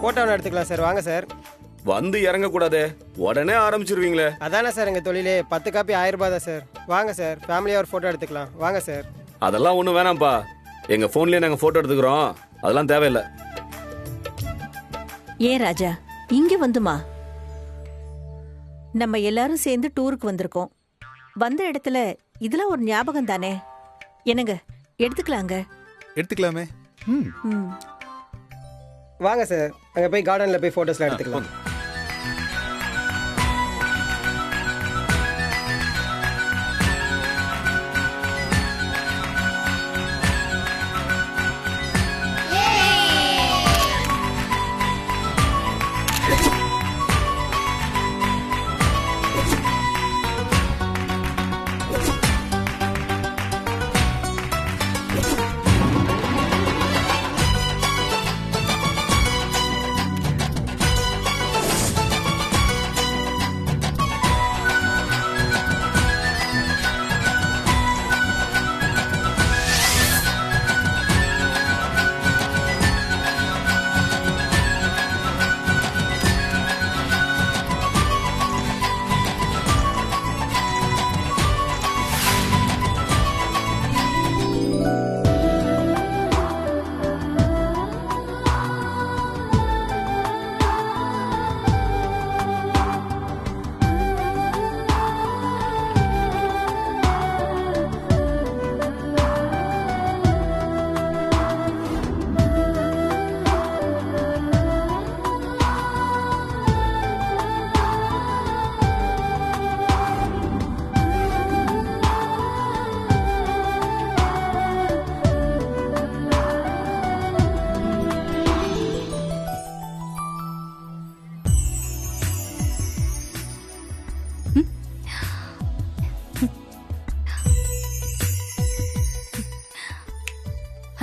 Photo ஒன்று எடுத்துக்கலாம் sir. வாங்க சார். வந்து இறங்க கூடாதே, உடனே ஆரம்பிச்சிருவீங்களே. அதானே சார் எங்கள் தொழிலே. 10 காப்பி 1000 ரூபாய் தான் சார். வாங்க சார், ஃபேமிலியாக ஒரு ஃபோட்டோ எடுத்துக்கலாம். வாங்க சார். அதெல்லாம் ஒன்றும் வேணாம்ப்பா, எங்க போன்லயே நாங்க போட்டோ எடுத்துக்கிறோம், அதெல்லாம் தேவையில்லை. ஏன் ராஜா இங்க வந்துமா? நம்ம எல்லாரும் சேர்ந்து டூருக்கு வந்திருக்கோம். வந்த இடத்துல இதெல்லாம் ஒரு ஞாபகம் தானே. என்னங்க எடுத்துக்கலாங்க. எடுத்துக்கலாமே. ம். வாங்க சார், அங்கே போய் கார்டனில் போய் ஃபோட்டோஸ்லாம் எடுத்துக்கலாம்.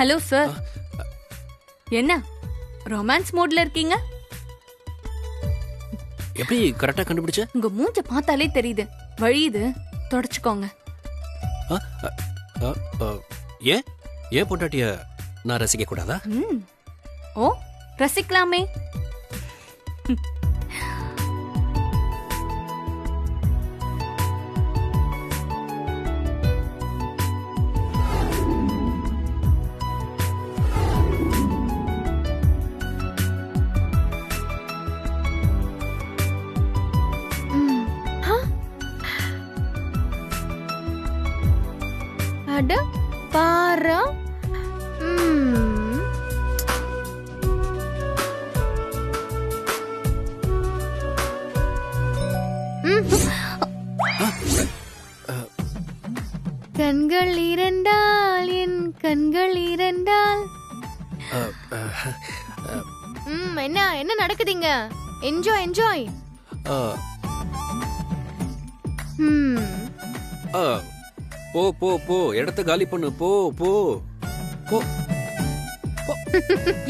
ஹலோ சார், என்ன ரொமான்ஸ் மோட்ல இருக்கீங்க? எப்படி கரெக்டா கண்டுபிடிச்ச? உங்க மூஞ்ச பார்த்தாலே தெரியுது. வழியுது, தொடச்சுக்கோங்க. ஏன் ஏன் பொண்டாட்டிய நான் ரசிக்க கூடாதா? ஓ, ரசிக்கலாமே. அட பாரா. கண்கள் இரண்டால் என் கண்கள் இரண்டால். என்ன என்ன நடக்குதுங்க? Enjoy enjoy. போ போ போ, இடத்த காலி பண்ணு. போ போ போ.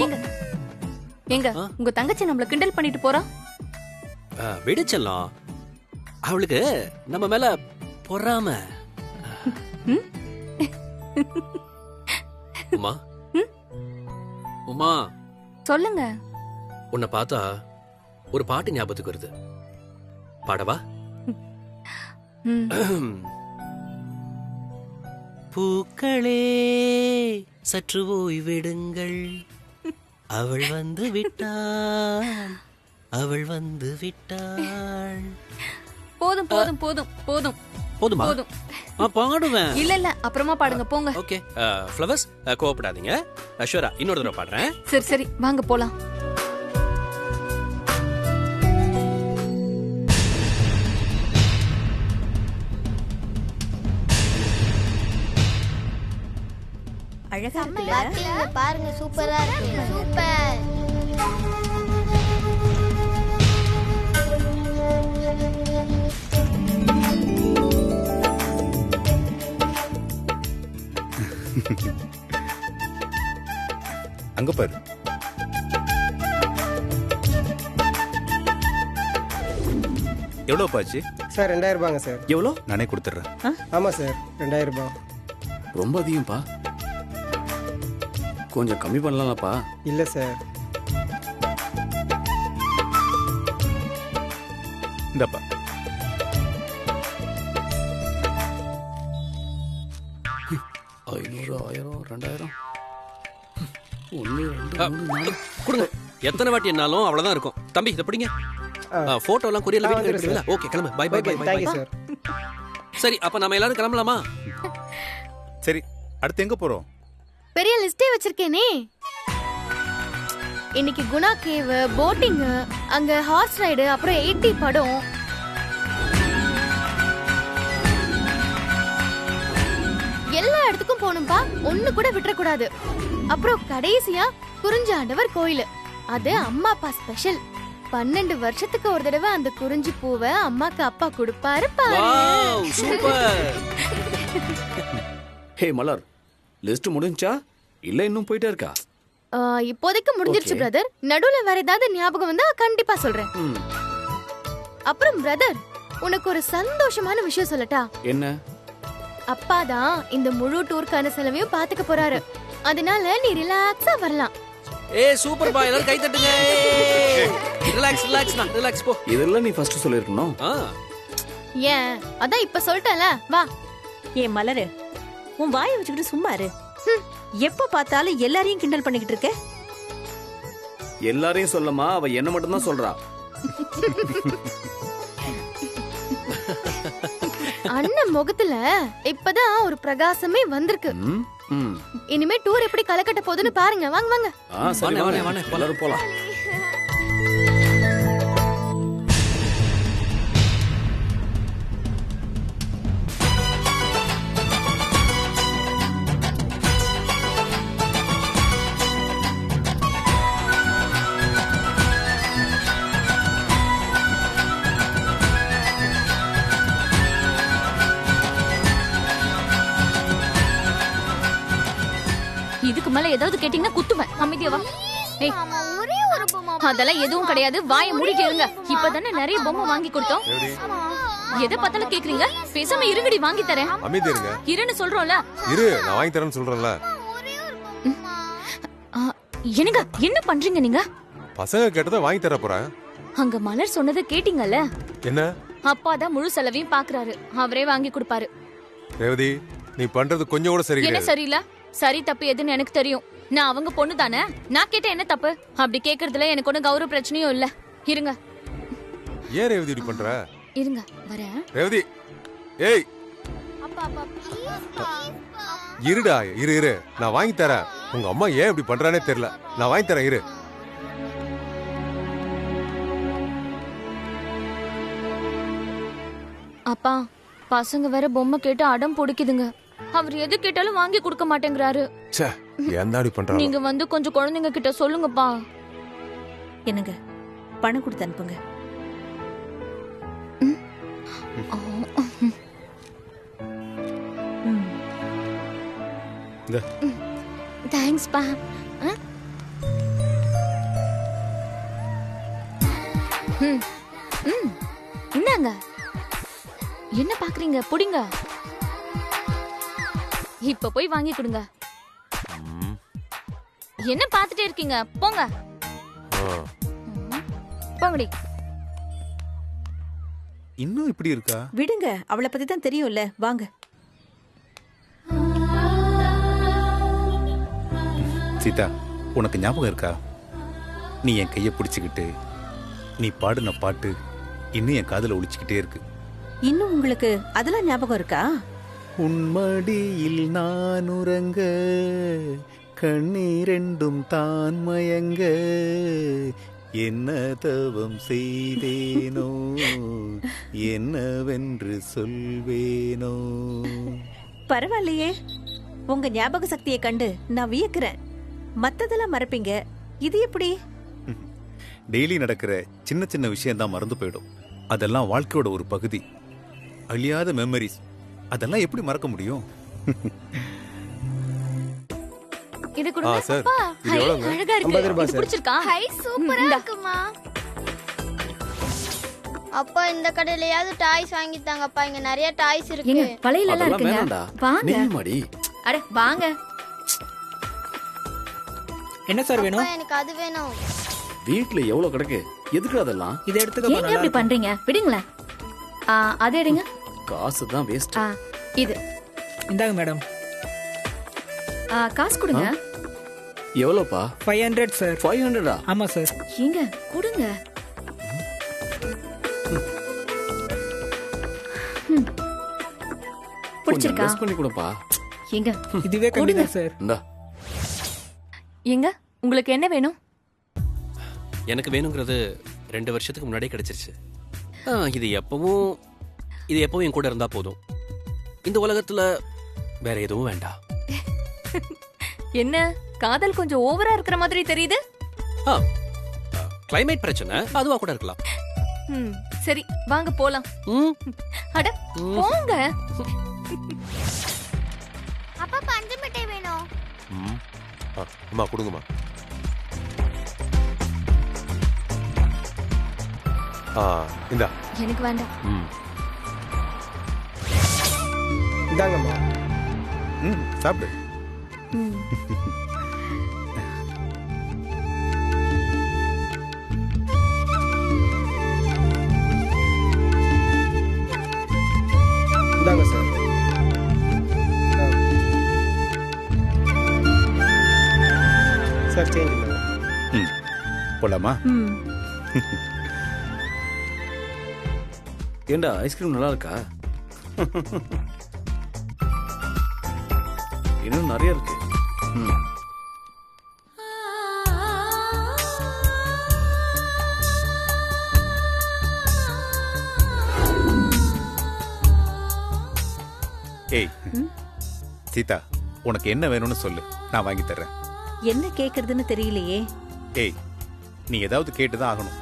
எங்க எங்க உங்க தங்கச்சி நம்மள கிண்டல் பண்ணிட்டு போறா? விடுச்சலாம், அவளுக்கு நம்ம மேல பொறாம. உமா உமா, சொல்லுங்க. உன்னை பார்த்தா ஒரு பாட்டு ஞாபகத்துக்கு வருது. பாடவா? பூக்களே சற்று ஓய்விடுங்கள், அவள் வந்து விட்டாள், அவள் வந்து விட்டாள். போதும் போதும் போதும் போதும் போதுமா? போதும். பாடுவேன். இல்ல இல்ல, அப்புறமா பாடுங்க, போங்க. ஓகே ஃப்ளவர்ஸ், கோவப்படாதீங்க. ஷூரா இன்னொரு தடவை பாடுறேன். சரி சரி, வாங்க போலாம். அழகா இருக்குல்ல? பாருங்க, சூப்பரா இருக்கு. சூப்பர். அங்க பாரு. எவ்வளோ பாச்சு? சார் 2000 ரூபாங்க சார். எவ்வளோ? நானே கொடுத்துட்றேன். ஆமாம் சார், 2000 ரூபாய். ரொம்ப அதிகம்ப்பா, கொஞ்சம் கம்மி பண்ணலாம்ப்பா. இல்லை சார். இந்தப்பா. ஐநூறு, 1000, 2000. கொடுங்க. எத்தனை வாட்டி என்னாலும் அவ்வளவுதான் இருக்கும். தம்பி இதை பிடிங்க. போட்டோ எல்லாம் கொரியர்ல வந்துரு வீட்டுக்கு எடுத்துருவீங்களா? ஓகே கிளம்பு. Bye bye bye bye thank you bye. Sir. சரி அப்ப நம்ம எல்லாரும் கிளம்பலாமா? சரி, அடுத்து எங்க போறோம்? பெரிய லிஸ்டே வச்சிருக்கேனே. இன்னைக்கு குணா கேவ், போட்டிங், அங்க ஹார்ஸ் ரைடு, அப்புறம் 80 படம். எல்லா இடத்துக்கும் போகணும்பா, ஒண்ணு கூட விட்டுற கூடாது. அப்புறம் கடைசியா குறிஞ்சாண்டவர் கோயில். அது அம்மா அப்பா ஸ்பெஷல். 12 வருஷத்துக்கு ஒரு தடவை அந்த குறிஞ்சி பூவை அம்மாக்கு அப்பா கொடுப்பாரு பாரு. Wow super. Hey Malar, list முடிஞ்சா இல்ல இன்னும் போயிட்டே இருக்கா? இப்போதைக்கு முடிஞ்சிருச்சு Okay. பிரதர். நடுவுல வேற ஏதாவது ஞாபகம் வந்தா கண்டிப்பா சொல்றேன். அப்புறம் பிரதர், உனக்கு ஒரு சந்தோஷமான விஷயம் சொல்லட்டா? என்ன? அப்பா தான் இந்த முழு டூருக்கான செலவையும் பாத்துக்க போறாரு. அதனால நீ ரிலாக்ஸா வரலாம். ஏய் சூப்பர் பா, எல்லாரும் கை தட்டுங்க. ரிலாக்ஸ் ரிலாக்ஸ் நான் ரிலாக்ஸ் போ. இதெல்லாம் நீ ஃபர்ஸ்ட் சொல்லிருக்கணும். ஏன்? அதான் இப்ப சொல்லிட்டல, வா. ஏன் மலரு, உன் வாயை வச்சுக்கிட்டு சும்மா இரு. எப்ப பார்த்தாலும் எல்லாரையும் கிண்டல் பண்ணிக்கிட்டு இருக்க. எல்லாரையும் சொல்லமா, அவ என்ன மட்டும் தான் சொல்றா. அண்ணன் முகத்துல இப்பதான் ஒரு பிரகாசமே வந்திருக்கு. ம், ம். இனிமே டூர் எப்படி கலக்கட்ட போகுதுன்னு பாருங்க. வாங்க வாங்க. சரி வாணே, வாணே, வாணே. எல்லாரும் போலாம். இதுக்கு மேல ஏதாவது கேட்டீங்கன்னா குத்துவேன். அமைதியா வா. ஏய், ஒரே ஒரு பொம்மை. அதெல்லாம் எதுவும் கிடையாது. வாயை மூடிட்டு இருங்க. இப்பதானே நிறைய பொம்மை வாங்கி கொடுத்தோம். எதை பார்த்தாலும் கேக்குறீங்க? பேசாம இருங்கடி, வாங்கி தரேன். அமைதி இருங்க. இருன்னு சொல்றோம்ல. இரு, நான் வாங்கி தரேன்னு சொல்றேன்ல. என்னங்க என்ன பண்றீங்க நீங்க? பசங்க கேட்டதை வாங்கி தர போறேன். அங்க மலர் சொன்னதை கேட்டீங்கல்ல? என்ன? அப்பா தான் முழு செலவையும் பாக்குறாரு. அவரே வாங்கி கொடுப்பாரு. ரேவதி, நீ பண்றது கொஞ்சம் கூட சரி என்ன கிடையாது. சரியில்லை? சரி தப்பு எதுன்னு எனக்கு தெரியும். நான் அவங்க பொண்ணு தானே. நான் கேட்ட என்ன தப்பு? அப்படி கேக்குறதுல எனக்கு ஒன்னும் கௌரவ பிரச்சனையும் இல்ல. இருங்க ஏன் ரேவதி இப்படி பண்ற? இருங்க வரேன். ரேவதி, ஏய் அப்பா அப்பா ப்ளீஸ். இருடா, இரு இரு, நான் வாங்கி தரேன். உங்க அம்மா ஏன் இப்படி பண்றானே தெரியல. நான் வாங்கி தரேன், இரு. அப்பா, பசங்க வேற பொம்மை கேட்டு அடம் பிடிக்குதுங்க. அவர் எது கேட்டாலும் வாங்கி கொடுக்க மாட்டேங்கிறாரு. ச்சே, ஏன் இப்படி பண்றாங்க? நீங்க வந்து கொஞ்சம் குழந்தைங்க கிட்ட சொல்லுங்கப்பா. என்னங்க, பணம் கொடுத்து அனுப்புங்க. தேங்க்ஸ் பா. இந்தாங்க. என்ன பாக்குறீங்க? புடிங்க. இப்ப போய் வாங்கி கொடுங்க. என்ன பாத்துட்டே இருக்கீங்க? போங்க போங்கடி. இன்னும் இப்படி இருக்கா? விடுங்க, அவளை பத்தி தான் தெரியும்ல. வாங்க. சீதா, உனக்கு ஞாபகம் இருக்கா? நீ என் கையை பிடிச்சிக்கிட்டு நீ பாடின பாட்டு இன்னும் என் காதுல ஒலிச்சுக்கிட்டே இருக்கு. இன்னும் உங்களுக்கு அதெல்லாம் ஞாபகம் இருக்கா? உன்மடியில் நான் உறங்க கண்ணீரெண்டும் தான் மயங்க என்ன தவம் செய்தேனோ என்னவென்று சொல்வேனோ. பரவாயில்லையே, உங்க ஞாபக சக்தியை கண்டு நான் வியக்கிறேன். மத்ததெல்லாம் மறப்பீங்க, இது எப்படி? டெய்லி நடக்கிற சின்ன சின்ன விஷயம் தான் மறந்து போயிடும். அதெல்லாம் வாழ்க்கையோட ஒரு பகுதி, அழியாத மெமரிஸ். அதெல்லாம் எப்படி மறக்க முடியும்? இது ஆ கொடுங்க. சார், அப்பா, இது ஹை, எவ்வளவுங்க? அழகா 50 இருக்கு. ரூபாய் இது சார். பிடிச்சிருக்கா? ஹை சூப்பரா இந்தா. இருக்குமா. அப்பா, இந்த கடையிலயாவது டாய்ஸ் வாங்கி தாங்கப்பா. இங்க நிறைய டாய்ஸ் இருக்கு. ஏங்க, வளையல் எல்லாம் அதெல்லாம் இருக்குங்க. வேணாம்டா. வாங்க. நீ மாடி. அட வாங்க. என்ன சார் வேணும்? அப்பா, எனக்கு அது வேணும். வீட்ல எவ்வளவு கிடக்கு, எதுக்கு அதெல்லாம்? இதை எடுத்துக்க ஏங்க இப்படி பண்றீங்க? விடுங்களேன். அதை எடுங்க. காசு தான் வேஸ்ட். இது இந்தாங்க மேடம். காசு கொடுங்க. எவ்வளவுப்பா? 500 சார். 500ஆ? ஆமா சார். ஏங்க கொடுங்க. பிடிச்சிருக்கா? லெஸ் பண்ணி கொடுப்பா. ஏங்க இதுவே கம்மி தான் சார். இந்தா. ஏங்க உங்களுக்கு என்ன வேணும்? எனக்கு வேணுங்கிறது 2 வருஷத்துக்கு முன்னாடியே கிடைச்சிருச்சு. இது எப்பவும் என் கூட இருந்தா போதும். இந்த உலகத்துல வேற எதுவும் வேண்டாம். என்ன காதல் கொஞ்சம் ஓவரா இருக்கிற மாதிரி தெரியுது. கிளைமேட் பிரச்சனை அதுவா கூட இருக்கலாம். சரி வாங்க போலாம். அட போங்க. அப்பா பஞ்சு மிட்டாய் வேணும். அம்மா கொடுங்கம்மா. இந்தா. எனக்கு வேண்டாம். இந்தாங்கம்மா. சாப்பிடு. இந்தாங்க சார். சார் சேஞ்ச் இல்லைங்க. போலாமா? ஏண்டா ஐஸ்கிரீம் நல்லா இருக்கா? இன்னும் நிறைய இருக்கு. ஏய் சீதா, உனக்கு என்ன வேணும்னு சொல்லு, நான் வாங்கி தர்றேன். என்ன கேக்குறதுன்னு தெரியலையே. ஏய், நீ ஏதாவது கேட்டுதான் ஆகணும்.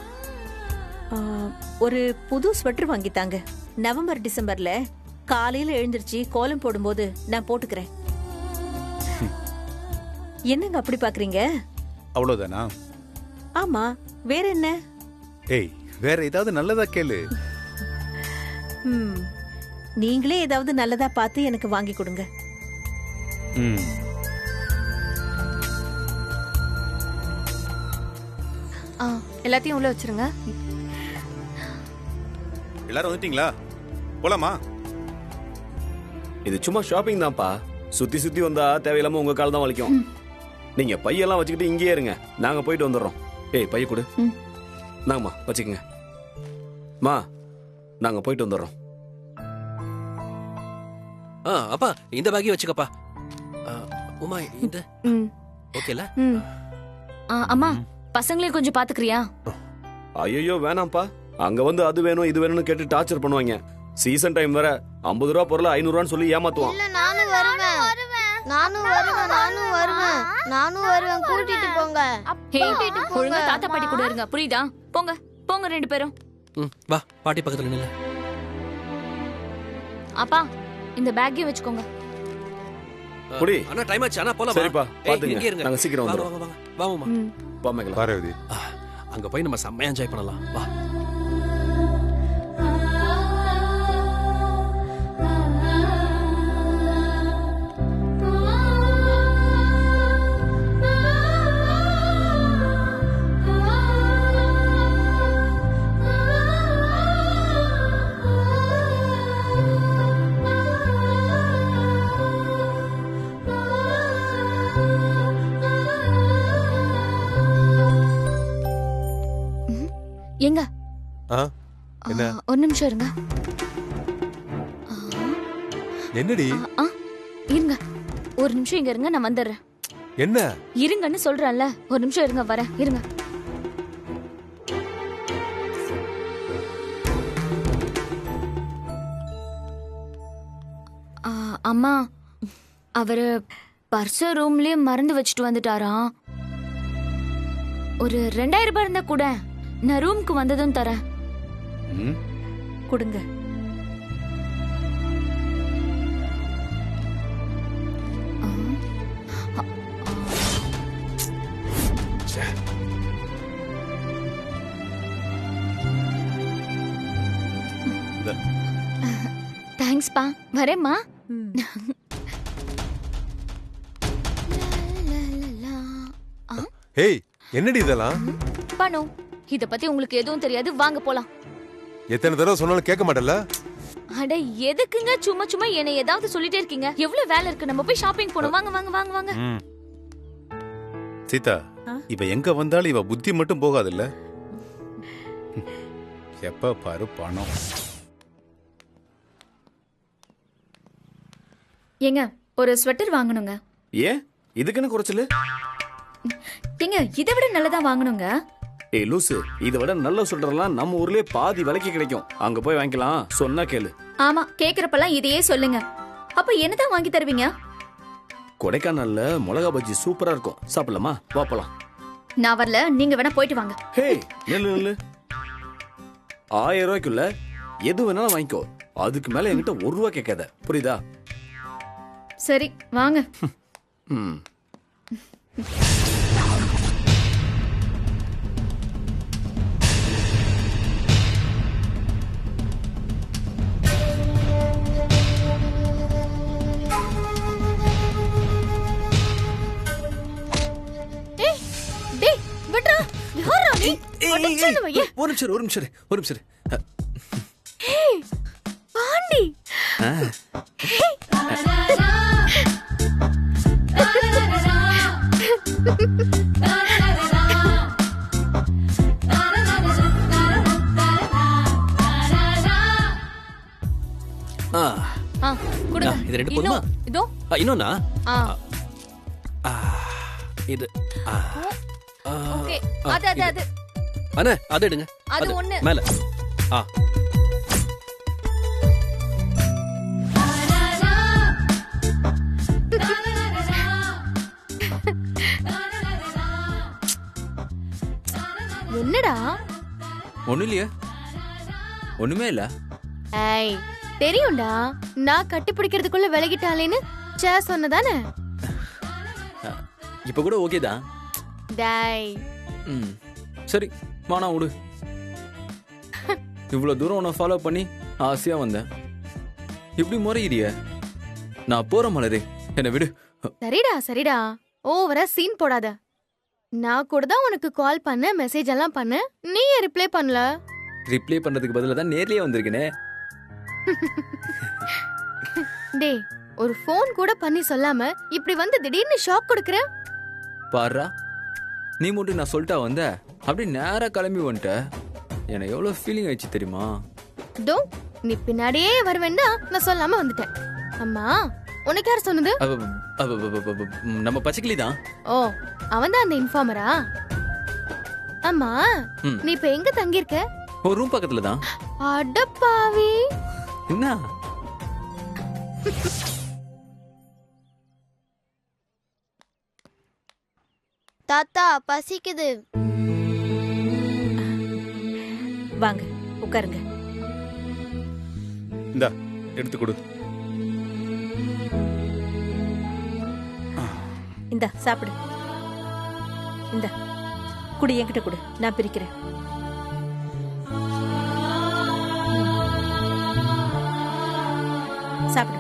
ஒரு புது ஸ்வெட்டர் வாங்கித்தாங்க. நவம்பர் டிசம்பர்ல காலையில எழுந்திருச்சு கோலம் போடும்போது நான் போட்டுக்கிறேன். என்னங்க அப்படி பாக்குறீங்க? அவ்வளவுதானா? ஆமா, வேற என்ன? ஏய், வேற ஏதாவது நல்லதா கேளு. நீங்களே ஏதாவது நல்லதா பார்த்து எனக்கு வாங்கி கொடுங்க. எல்லாத்தையும் உள்ள வச்சிருங்க. எல்லாரும் வந்துட்டீங்களா? போலாமா? இது சும்மா ஷாப்பிங் தான்ப்பா. சுத்தி சுத்தி வந்தா தேவையில்லாம உங்க கால் தான் வலிக்கும். நீங்க பையெல்லாம் வச்சுக்கிட்டு இங்கேயே இருங்க, நாங்க போயிட்டு வந்துடுறோம். ஏய் பைய கொடு. நாங்கம்மா வச்சுக்கோங்க. மா நாங்க போயிட்டு வந்துடுறோம். அப்பா இந்த பேக்கே வச்சுக்கப்பா. உமா இந்த ஓகேல? அம்மா பசங்களையும் கொஞ்சம் பாத்துக்கிறியா? ஐயோ வேணாம்ப்பா. அங்க வந்து அது வேணும் இது வேணும்னு கேட்டு டார்ச்சர் பண்ணுவாங்க. சீசன் டைம் வேற 50 ரூபா பொருள் 500 ரூபான்னு சொல்லி ஏமாத்துவான். இல்ல நானும் வருவேன். கூட்டிட்டு போங்க. ஒழுங்கா தாத்தா பாட்டி கூட இருங்க, புரியுதா? போங்க போங்க 2 பேரும். வா பாட்டி பக்கத்துல நில்லு. அப்பா இந்த பேக்கையும் வச்சுக்கோங்க. புடி. அண்ணா டைம் ஆச்சு. அண்ணா போலாம். சரிப்பா பாத்துங்க, நாங்க சீக்கிரம் வந்துடுறோம். வாங்க வாமா. பாமேக்கலாம். பாரதி, அங்க போய் நம்ம செம்மையா என்ஜாய் பண்ணலாம். வா. எங்க என்ன? ஒரு நிமிஷம் இருங்க. என்னடி? இருங்க ஒரு நிமிஷம் இங்க இருங்க, நான் வந்துடுறேன். என்ன இருங்கன்னு சொல்றேன்ல, ஒரு நிமிஷம் இருங்க, வரேன். இருங்க. அம்மா அவரு பர்ஸ ரூம்லயே மறந்து வச்சுட்டு வந்துட்டாராம். ஒரு 2000 ரூபாய் இருந்தா கூட நான் ரூமுக்கு வந்ததும் தரேன். கொடுங்க. தேங்க்ஸ்பா, வரேம்மா. ஹேய், என்னடி இதெல்லாம்? பானு, இத பத்தி உங்களுக்கு எதுவும் தெரியாது, வாங்க போலாம். எத்தனை தடவை சொன்னாலும் கேட்க மாட்டல. அட எதுக்குங்க சும்மா சும்மா என்ன ஏதாவது சொல்லிட்டே இருக்கீங்க? எவ்வளவு வேலை இருக்கு, நம்ம போய் ஷாப்பிங் போணும். வாங்க வாங்க வாங்க வாங்க. சீதா, இவ எங்க வந்தாலும் இவ புத்தி மட்டும் போகாதுல்ல. எப்ப பாரு பணம். ஏங்க ஒரு ஸ்வெட்டர் வாங்கணுங்க. ஏன் இதுக்குன்னு குறைச்சல? ஏங்க இதை விட நல்லதா வாங்கணுங்க. ஏய் லூசு, இதை விட நல்ல சொல்றதெல்லாம் நம்ம ஊர்லயே பாதி விலைக்கு கிடைக்கும். அங்க போய் வாங்கிக்கலாம், சொன்னா கேளு. ஆமா, கேக்குறப்பெல்லாம் இதையே சொல்லுங்க. அப்ப என்னதான் வாங்கி தருவீங்க? கொடைக்கானல்ல மிளகா பஜ்ஜி சூப்பரா இருக்கும், சாப்பிடலாமா? வா போலாம். நான் வரல, நீங்க வேணா போயிட்டு வாங்க. ஹே நில்லு நில்லு. 1000 ரூபாய்க்குள்ள எது வேணாலும் வாங்கிக்கோ. அதுக்கு மேல என்கிட்ட 1 ரூபா கேட்காத, புரியுதா? சரி வாங்க. ம். ஒரு நிமிஷம். பாண்டி கொடுங்க. இது 2 போதுமா? இதோ இன்னொன்னா? ஆ இது ஓகே. அது அண்ணே, அது எடுங்க. அது ஒண்ணு மேல. என்னடா? ஒண்ணு இல்லையா? ஒண்ணுமே இல்ல. ஏய் தெரியும்டா, நான் கட்டி பிடிக்கிறதுக்குள்ள விலகிட்டாலேன்னு சே சொன்னதானே. இப்ப கூட ஓகே தான். டேய் சரி வாணா விடு. இவ்வளவு தூரம் உன்னை ஃபாலோ பண்ணி ஆசையா வந்தேன். இப்படி முறையிறிய? நான் போற மலரே, என்ன விடு. சரிடா ஓவரா சீன் போடாத. நான் கூட தான் உனக்கு கால் பண்ண, மெசேஜ் எல்லாம் பண்ண, நீ ரிப்ளை பண்ணல. ரிப்ளை பண்றதுக்கு பதிலா தான் நேர்லயே வந்திருக்கனே. டேய், ஒரு ஃபோன் கூட பண்ணி சொல்லாம இப்படி வந்து திடீர்னு ஷாக் கொடுக்கற. பாரா, நீ மட்டும் நான் சொல்லிட்டா வந்த, அப்படி நேரா கிளம்பி வந்துட்ட. எனக்கு எவ்வளவு ஃபீலிங் ஆயிடுச்சு தெரியுமா? தோ நீ பின்னாடியே வருவேன்னா நான் சொல்லாம வந்துட்டேன். அம்மா, உனக்கு யார் சொன்னது? நம்ம பச்சைக்கிளி தான். ஓ, அவன் தான் அந்த இன்ஃபார்மரா? அம்மா, நீ இப்ப எங்க தங்கி இருக்க? ஒரு ரூம் பக்கத்துல தான். அட பாவி. என்ன? தாத்தா பசிக்குது. வாங்க உட்காருங்க. இந்தா எடுத்து கொடு. இந்தா சாப்பிடு. இந்தா குடி, என்கிட்ட கொடு, நான் பிரிக்கிறேன். சாப்பிடு.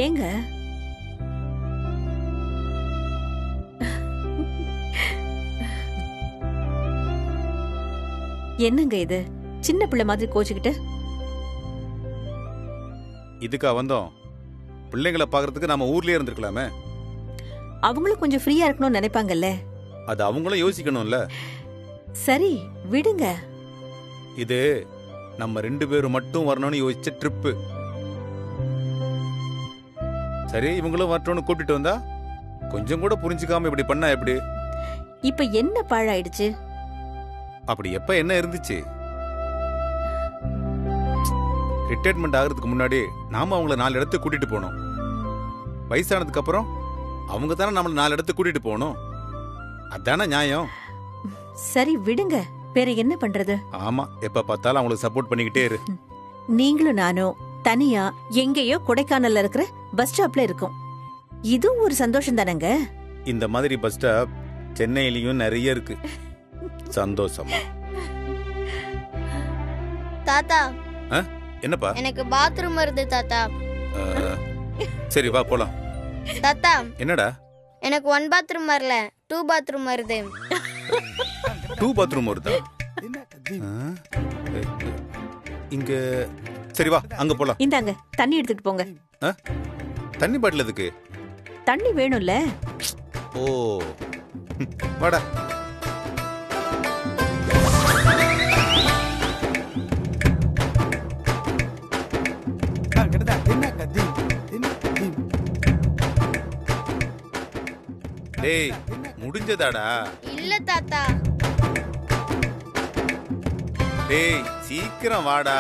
ஏங்க என்னங்க இது, சின்ன பிள்ளை மாதிரி கோச்சுக்கிட்டு? இதுக்கா வந்தோம்? பிள்ளைங்களை பாக்குறதுக்கு நாம ஊர்லயே இருந்திருக்கலாமே. அவங்களும் கொஞ்சம் ஃப்ரீயா இருக்கணும்னு நினைப்பாங்கல்ல. அது அவங்களும் யோசிக்கணும்ல. சரி விடுங்க. இது நம்ம 2 பேரும் மட்டும் வரணும்னு யோசிச்ச ட்ரிப்பு. சரி, இவங்களும் வரட்டும்னு கூப்பிட்டு வந்தா கொஞ்சம் கூட புரிஞ்சுக்காம இப்படி பண்ணா எப்படி? இப்ப என்ன பாழாயிடுச்சு? அப்படி எப்ப என்ன இருந்துச்சு? ரிட்டையர்மெண்ட் ஆகிறதுக்கு முன்னாடி நாம அவங்கள 4 இடத்துக்கு கூட்டிட்டு போனோம். வயசானதுக்கு அப்புறம் அவங்க தானே நம்மள 4 இடத்துக்கு கூட்டிட்டு போகணும். அதானே நியாயம். சரி விடுங்க, வேற என்ன பண்றது? ஆமா, எப்ப பார்த்தாலும் அவங்களுக்கு சப்போர்ட் பண்ணிக்கிட்டே இரு. நீங்களும் நானும் தனியா எங்கேயோ கொடைக்கானல்ல இருக்கிற பஸ் ஸ்டாப்ல இருக்கோம். இதுவும் ஒரு சந்தோஷம் தானங்க. இந்த மாதிரி பஸ் ஸ்டாப் சென்னையிலயும் நிறைய இருக்கு. சந்தோஷமா. தாத்தா என்னப்பா? எனக்கு பாத்ரூம் வருது தாத்தா. சரி வா போலாம். தாத்தா என்னடா? எனக்கு 1 பாத்ரூம் வரல, 2 பாத்ரூம் வருது. 2 பாத்ரூம் வருதா? இங்க சரி வா அங்க போலாம். இந்தாங்க தண்ணி எடுத்துட்டு போங்க. தண்ணி பாட்டில் எதுக்கு? தண்ணி வேணும்ல. ஓ வாடா. டேய் முடிஞ்சதாடா? இல்ல தாத்தா. டேய் சீக்கிரம் வாடா.